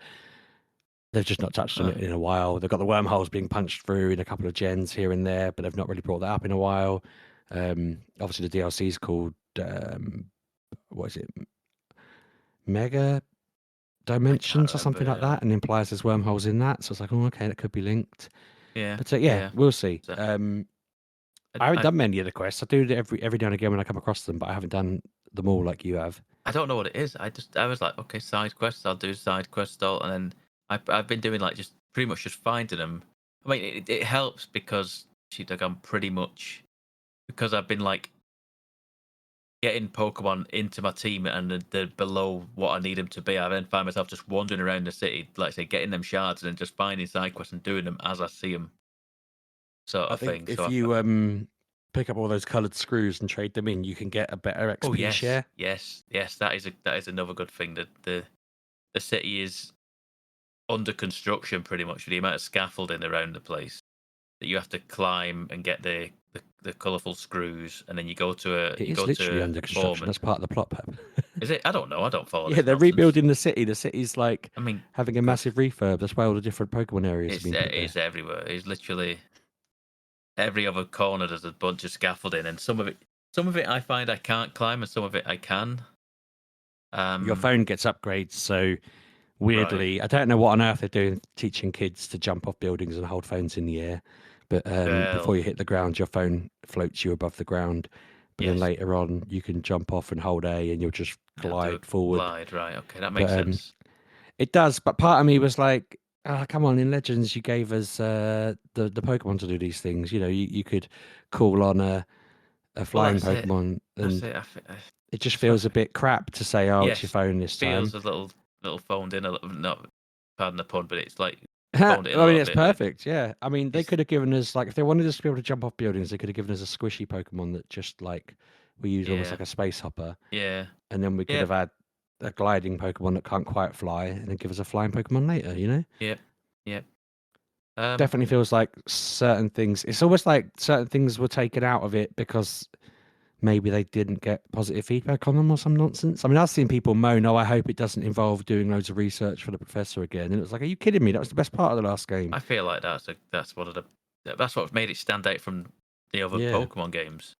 they've just not touched on it in a while. They've got the wormholes being punched through in a couple of gens here and there, but they've not really brought that up in a while. Obviously, the DLC is called what is it? Mega Dimensions or something like that, and implies there's wormholes in that. So it's like, oh, okay, that could be linked. Yeah. But we'll see. I haven't done many of the quests. I do it every now and again when I come across them, but I haven't done them all like you have. I don't know what it is. I was like, okay, side quests. I'll do side quests all, and then I've been doing like just pretty much just finding them. I mean, it helps because Sheepdog, I'm pretty much because I've been like getting Pokemon into my team and they're below what I need them to be. I then find myself just wandering around the city, like say, getting them shards and then just finding side quests and doing them as I see them. Sort of thing. If you pick up all those coloured screws and trade them in, you can get a better XP share. Yes. That is another good thing. That the city is under construction pretty much for the amount of scaffolding around the place that you have to climb and get the colourful screws, and then you go to It's literally under construction. That's part of the plot, Pep. Is it? I don't know. I don't follow. Yeah, they're rebuilding the city. The city's like, having a massive refurb. That's why all the different Pokemon areas have been put there. It's everywhere. It's literally every other corner. There's a bunch of scaffolding, and some of it I find I can't climb, and some of it I can. Your phone gets upgrades, so weirdly, I don't know what on earth they're doing, teaching kids to jump off buildings and hold phones in the air. But before you hit the ground, your phone floats you above the ground. But then later on, you can jump off and hold A, and you'll just glide forward. Glide, right? Okay, that makes sense. It does, but part of me was like, "Oh, come on! In Legends, you gave us the Pokemon to do these things. You could call on a flying Pokemon, and it just feels a bit crap to say, "Oh, it's your phone this time." Feels a little phoned in, not pardon the pun, but it's like. I mean, it's perfect. Yeah, I mean, they could have given us if they wanted us to be able to jump off buildings, they could have given us a squishy Pokemon that just we use almost like a space hopper. Yeah, and then we could have had a gliding Pokemon that can't quite fly, and then give us a flying Pokemon later. Yep. Definitely feels like certain things. It's almost like certain things were taken out of it because maybe they didn't get positive feedback on them or some nonsense. I mean, I've seen people moan, "Oh, I hope it doesn't involve doing loads of research for the professor again." And it was like, are you kidding me? That was the best part of the last game. I feel like that's what made it stand out from the other Pokemon games.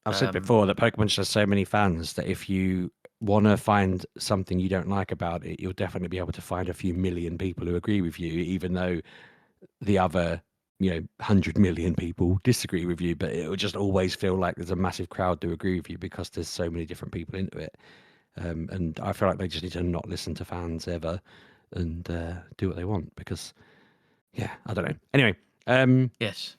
I've said before that Pokemon just has so many fans that if you want to find something you don't like about it, you'll definitely be able to find a few million people who agree with you, even though the other 100 million people disagree with you. But it will just always feel like there's a massive crowd to agree with you because there's so many different people into it. And I feel like they just need to not listen to fans ever and do what they want because, I don't know. Anyway, yes,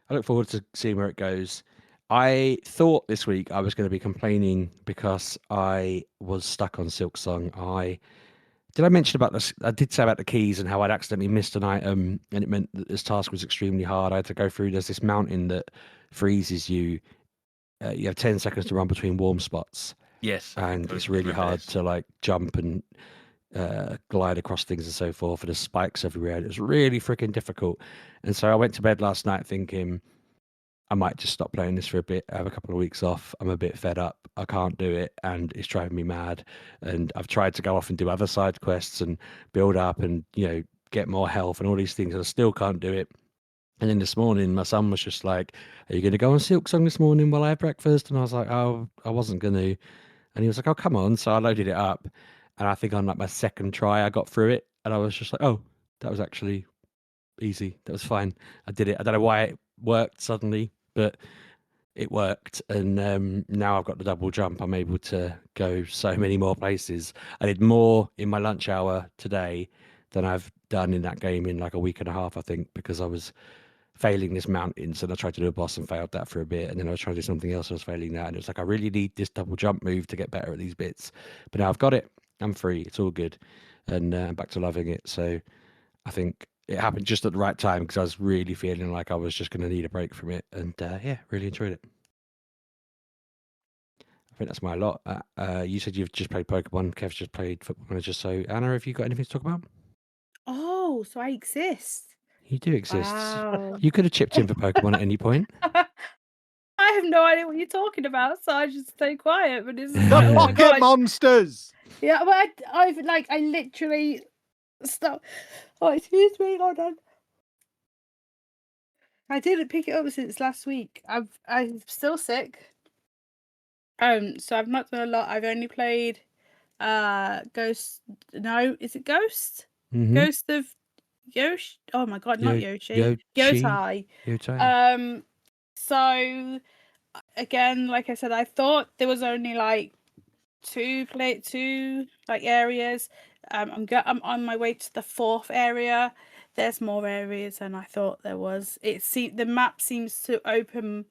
I look forward to seeing where it goes. I thought this week I was going to be complaining because I was stuck on Silksong. Did I mention about this? I did say about the keys and how I'd accidentally missed an item, and it meant that this task was extremely hard. I had to go through. There's this mountain that freezes you. You have 10 seconds to run between warm spots. Yes, and it's really hard to like jump and glide across things and so forth. And there's spikes everywhere. And it was really freaking difficult. And so I went to bed last night thinking I might just stop playing this for a bit, have a couple of weeks off. I'm a bit fed up. I can't do it, and it's driving me mad. And I've tried to go off and do other side quests and build up and get more health and all these things, and I still can't do it. And then this morning, my son was just like, "Are you going to go on Silksong this morning while I have breakfast?" And I was like, "Oh, I wasn't going to." And he was like, "Oh, come on." So I loaded it up, and I think on like my second try, I got through it, and I was just like, "Oh, that was actually easy. That was fine. I did it." I don't know why it worked suddenly, but it worked. And now I've got the double jump. I'm able to go so many more places. I did more in my lunch hour today than I've done in that game in like a week and a half, I think, because I was failing this mountain. So I tried to do a boss and failed that for a bit. And then I was trying to do something else. I was failing that. And it was like, I really need this double jump move to get better at these bits. But now I've got it. I'm free. It's all good. And I'm back to loving it. So I think it happened just at the right time because I was really feeling like I was just going to need a break from it. And really enjoyed it. I think that's my lot. You said you've just played Pokemon. Kev's just played Football Manager. So Anna, have you got anything to talk about? Oh, so I exist. You do exist. Wow. You could have chipped in for Pokemon at any point. I have no idea what you're talking about, so I just stay quiet. But this is The oh my pocket God. monsters. Yeah, but I literally stopped. Oh, excuse me, hold on. I didn't pick it up since last week. I'm still sick. So I've not done a lot. I've only played Ghost. No, is it Ghost? Mm-hmm. Ghost of Yoshi. Oh my God, not Yoshi. Yōtei. Yōtei. So again, like I said, I thought there was only like two areas. I'm on my way to the fourth area. There's more areas than I thought there was. The map seems to open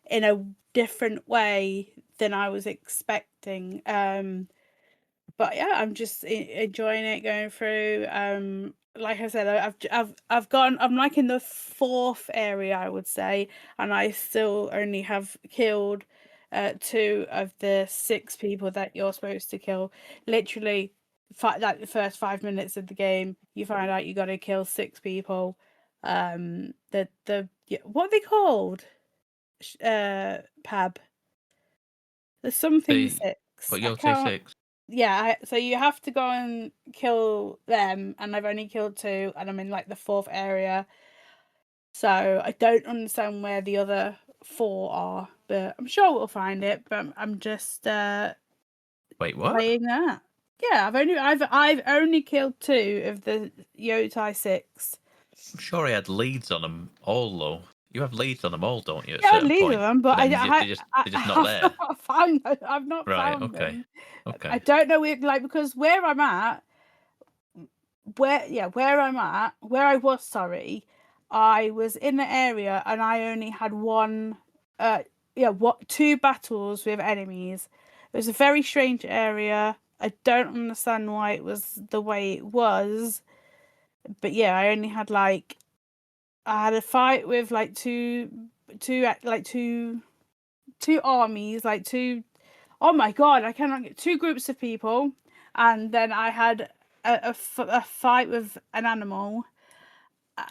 in a different way than I was expecting. But yeah, I'm just enjoying it, going through. Like I said, I'm like in the fourth area, I would say, and I still only have killed 2 of the 6 people that you're supposed to kill. Literally, like the first 5 minutes of the game, you find out you got to kill 6 people. What are they called? Pab. There's something 6. But Yōtei 6. Yeah, so you have to go and kill them, and I've only killed 2, and I'm in like the 4th area. So I don't understand where the other 4 are, but I'm sure we'll find it. But I'm just Wait, what? playing that. Yeah, I've only killed 2 of the Yōtei 6. I'm sure I had leads on them all, though. You have leads on them all, don't you? At Yeah, certain leads point, of them, but they're just not there. I've not Right, found okay. them. Okay. I don't know if because where I'm at. Where I was, sorry, I was in the area and I only had 2 battles with enemies. It was a very strange area. I don't understand why it was the way it was, but yeah, I only had I had a fight with two armies, oh my God, I cannot get 2 groups of people, and then I had a fight with an animal.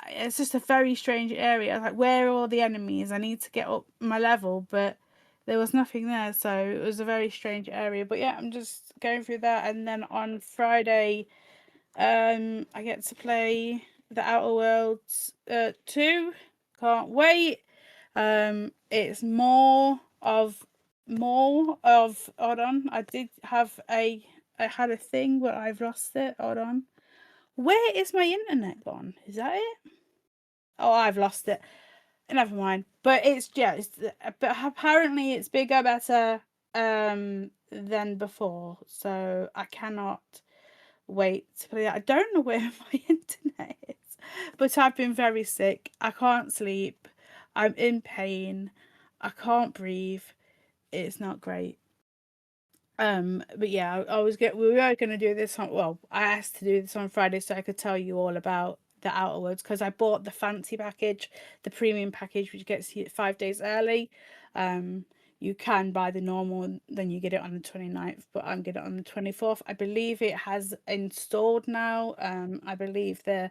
It's just a very strange area. Like, where are all the enemies? I need to get up my level, but there was nothing there, so it was a very strange area. But yeah, I'm just going through that, and then on Friday, I get to play the Outer Worlds 2. Can't wait. It's more of hold on. I had a thing, but I've lost it. Hold on. Where is my internet gone? Is that it? Oh, I've lost it. Never mind. But but apparently it's bigger, better than before. So I cannot wait to play that. I don't know where my internet is, but I've been very sick. I can't sleep. I'm in pain. I can't breathe. It's not great. But yeah, we were gonna do this on. Well, I asked to do this on Friday so I could tell you all about the Outer Worlds because I bought the fancy package, the premium package, which gets you 5 days early. You can buy the normal, then you get it on the 29th, but I'm getting it on the 24th. I believe it has installed now. I believe the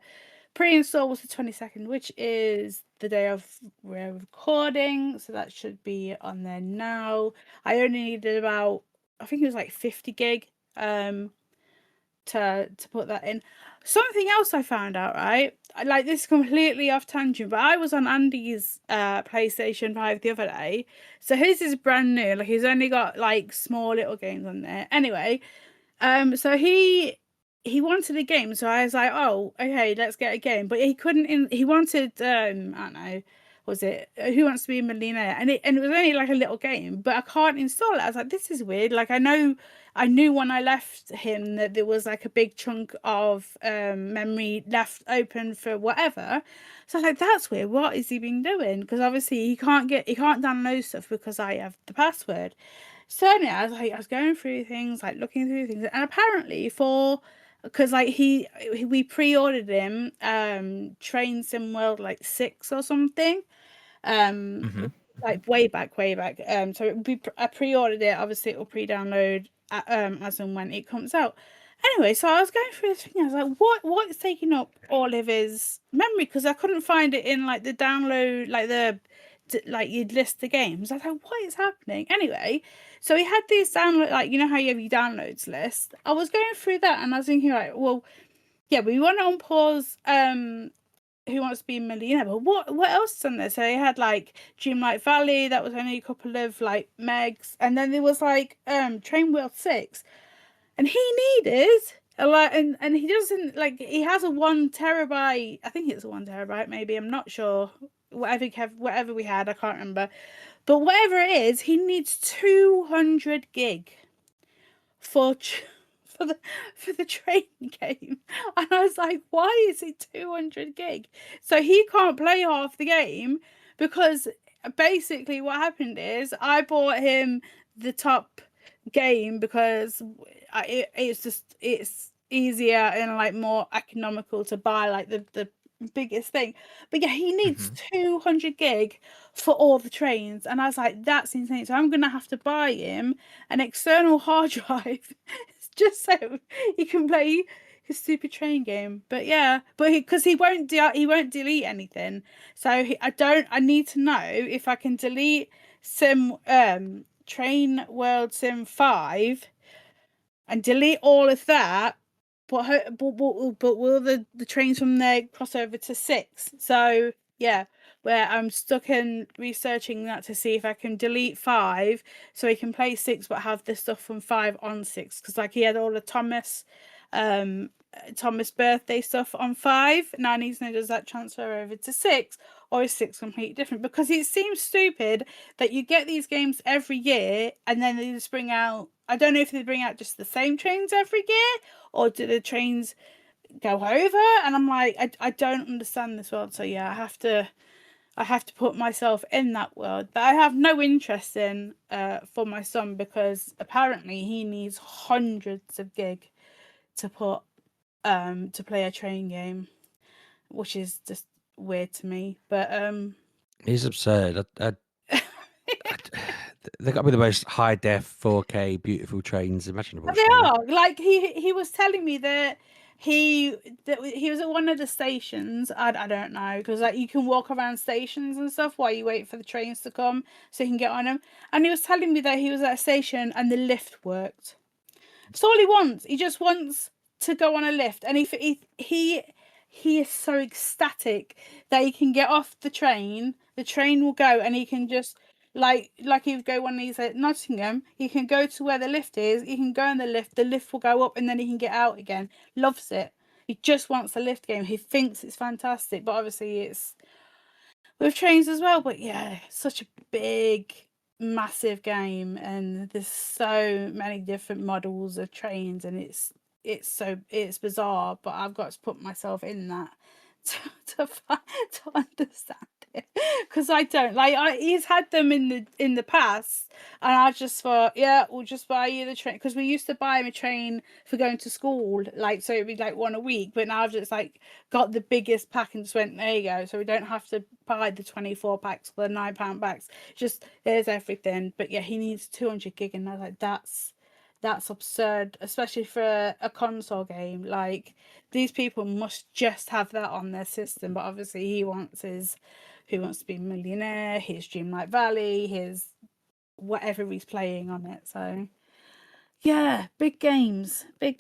pre-install was the 22nd, which is the day of we're recording, so that should be on there now. I only needed about, I think it was like 50 gig to put that in. Something else I found out, right? Like, this is completely off tangent, but I was on Andy's PlayStation 5 the other day. So his is brand new. Like, he's only got like small little games on there. Anyway, so he wanted a game, so I was like, oh, okay, let's get a game. But he couldn't. He wanted I don't know, was it Who Wants to Be a Millionaire? And it was only like a little game, but I can't install it. I was like, this is weird. Like, I knew when I left him that there was like a big chunk of memory left open for whatever. So I was like, that's weird. What has he been doing? Because obviously he can't download stuff because I have the password. So anyway, I was going through things, like looking through things, and apparently because like we pre-ordered him Train Sim World like 6 or something, like way back. So I pre-ordered it. Obviously, it will pre-download as and when it comes out. Anyway, so I was going through this thing. I was like, what's taking up all of his memory? Because I couldn't find it in like the download, like you'd list the games. I was like, what is happening? Anyway, so he had these download, like, you know how you have your downloads list. I was going through that and I was thinking, like, well, yeah, we want to on pause Who Wants to Be a Millionaire, but what else is on there? So he had like Dreamlight Valley, that was only a couple of like megs, and then there was like Train World 6, and he needed a lot, and he doesn't, like, he has a 1 terabyte, I think it's a 1 terabyte, maybe, I'm not sure, whatever we had, I can't remember, but whatever it is, he needs 200 gig for the train game. And I was like, why is it 200 gig? So he can't play half the game, because basically what happened is I bought him the top game because it's easier and like more economical to buy like the biggest thing. But yeah, he needs 200 gig for all the trains, and I was like, that's insane. So I'm gonna have to buy him an external hard drive just so he can play his stupid train game. But yeah, but because he won't delete anything. So I need to know if I can delete Train World Sim 5 and delete all of that, but will the trains from there cross over to 6? So yeah, where I'm stuck in researching that to see if I can delete 5 so he can play 6 but have the stuff from 5 on 6, because like he had all the Thomas birthday stuff on 5. Now I need to know, does that transfer over to 6, or is 6 completely different? Because it seems stupid that you get these games every year and then they just bring out, I don't know if they bring out just the same trains every year, or do the trains go over? And I'm like, I don't understand this world. So yeah, I have to put myself in that world that I have no interest in for my son, because apparently he needs hundreds of gig to put to play a train game, which is just weird to me. But it's absurd. They got to be the most high def 4K beautiful trains imaginable. they are. Like he was telling me that he was at one of the stations. I don't know, because like you can walk around stations and stuff while you wait for the trains to come so you can get on them. And he was telling me that he was at a station and the lift worked. That's all he wants. He just wants to go on a lift, and he is so ecstatic that he can get off the train will go, and he can just Like you go when he's at Nottingham, he can go to where the lift is, he can go in the lift will go up and then he can get out again. Loves it. He just wants the lift game. He thinks it's fantastic, but obviously it's with trains as well. But yeah, such a big, massive game, and there's so many different models of trains, and it's bizarre. But I've got to put myself in that to understand it, because I don't he's had them in the past, and I just thought, yeah, we'll just buy you the train, because we used to buy him a train for going to school, so it'd be one a week, but now I've just got the biggest pack and just went, there you go, so we don't have to buy the 24 packs or the £9 packs, just there's everything. But yeah, he needs 200 gig, and I was like, that's absurd, especially for a console game. These people must just have that on their system, but obviously he wants Who Wants to Be a Millionaire, his Dreamlight Valley, his whatever he's playing on it. So yeah, big games. But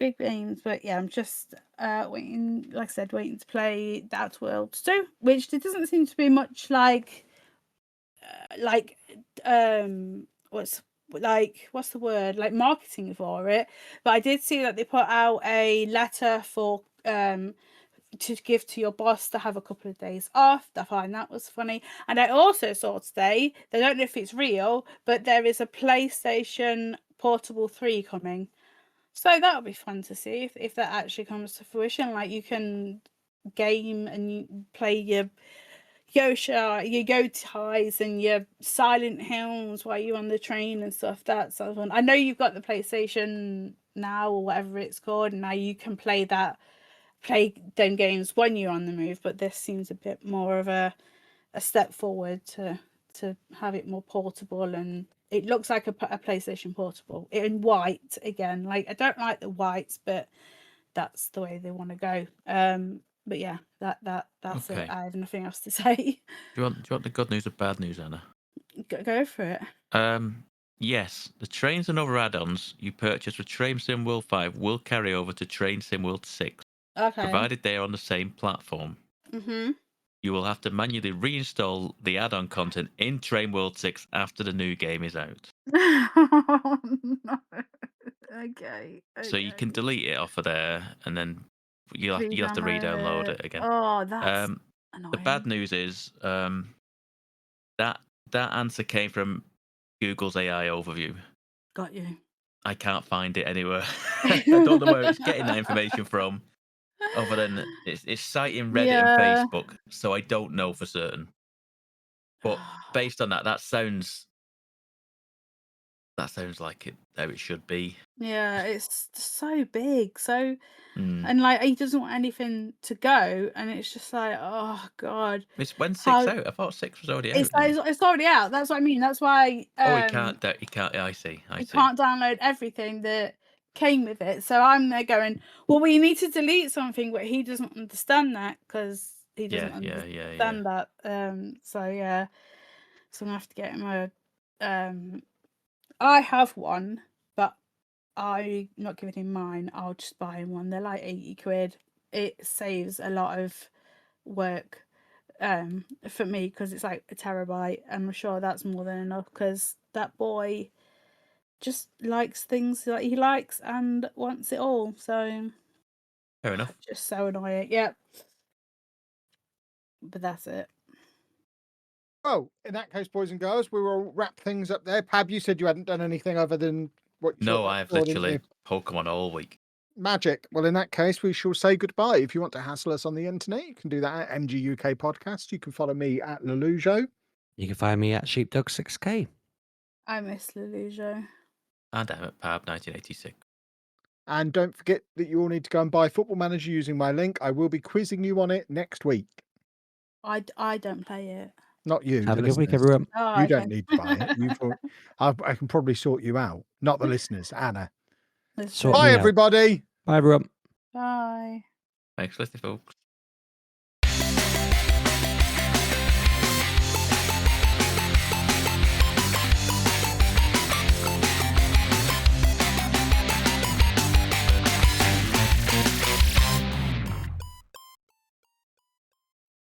yeah, I'm just waiting, like I said, waiting to play The Outer Worlds 2, which it doesn't seem to be much what's the word, marketing for it. But I did see that they put out a letter for to give to your boss to have a couple of days off. I find that was funny. And I also saw today, I don't know if it's real, but there is a PlayStation Portable 3 coming. So that'll be fun to see if that actually comes to fruition. You can game and you play your Yōteis and your Silent Hills while you're on the train and stuff. That's so fun. I know you've got the PlayStation Now or whatever it's called, and now you can play them games when you're on the move, but this seems a bit more of a step forward to have it more portable, and it looks like a PlayStation Portable in white again. I don't like the whites, but that's the way they want to go. But yeah, that's Okay. it. I have nothing else to say. Do you want the good news or bad news, Anna? Go for it. Yes, the Trains and other add-ons you purchase with Train Sim World 5 will carry over to Train Sim World 6, Okay. provided they are on the same platform. Mm-hmm. You will have to manually reinstall the add-on content in Train World 6 after the new game is out. Oh, no. Okay. So you can delete it off of there, and then you'll have to re-download it again. Oh, that's the bad news is that answer came from Google's AI overview. Got you. I can't find it anywhere. I don't know where it's getting that information from, other than it's citing Reddit and Facebook, so I don't know for certain. But based on that sounds like how it should be. Yeah, it's so big, and he doesn't want anything to go, and it's just oh god. When's 6 out? I thought 6 was already out. It's already out. That's what I mean. That's why. He can't. I see. He can't download everything that came with it. So I'm there going, well, we need to delete something, but he doesn't understand that because he doesn't understand that. So yeah, so I'm gonna have to get him a. I have one, but I'm not giving him mine. I'll just buy him one. They're like 80 quid. It saves a lot of work for me because it's like a terabyte. I'm sure that's more than enough because that boy just likes things that he likes and wants it all. So fair enough. Just so annoying. Yep. But that's it. Oh, in that case, boys and girls, we will wrap things up there. Pab, you said you hadn't done anything other than what you No, I've literally Pokemon all week. Magic. Well, in that case, we shall say goodbye. If you want to hassle us on the internet, you can do that at Mgukpodcast. You can follow me at Lelujo. You can find me at Sheepdog6K. I miss Lelujo. And I'm at Pab 1986. And don't forget that you all need to go and buy Football Manager using my link. I will be quizzing you on it next week. I don't play it. Not you. Have a good week, everyone. Oh, you don't need to buy it. I can probably sort you out. Not the listeners, Anna. Bye, everybody. Bye, everyone. Bye. Thanks for listening, folks.